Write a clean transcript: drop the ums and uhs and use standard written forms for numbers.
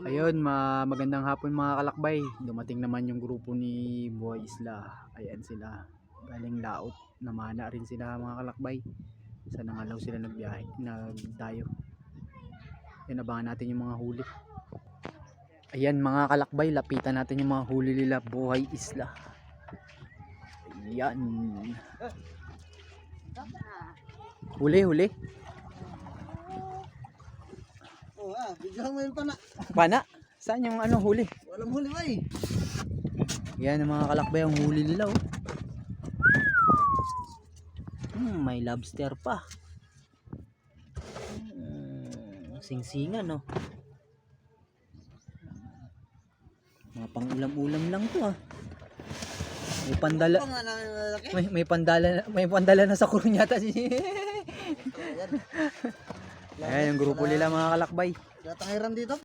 Ayun, magandang hapon mga kalakbay. Dumating naman yung grupo ni Buhay Isla. Ayan sila. Galing laot. Namana rin sila mga kalakbay. Sa Nangalaw sila nagbiyahe, nagdayo. Yan, abangan natin yung mga huli. Ayan mga kalakbay, lapitan natin yung mga huli nila Buhay Isla. Ayan. Huli. Bigyan mo yung pana. Pana? Saan yung huli? Walang huli ba eh. Yan ang mga kalakbay ang huli nila oh. May lobster pa. Singsingan no. Mga pang-ulam-ulam lang to ah. May pandala. May pandala na sa kurong yata si. Ayan yung grupo nila mga kalakbay. Datangiran dito.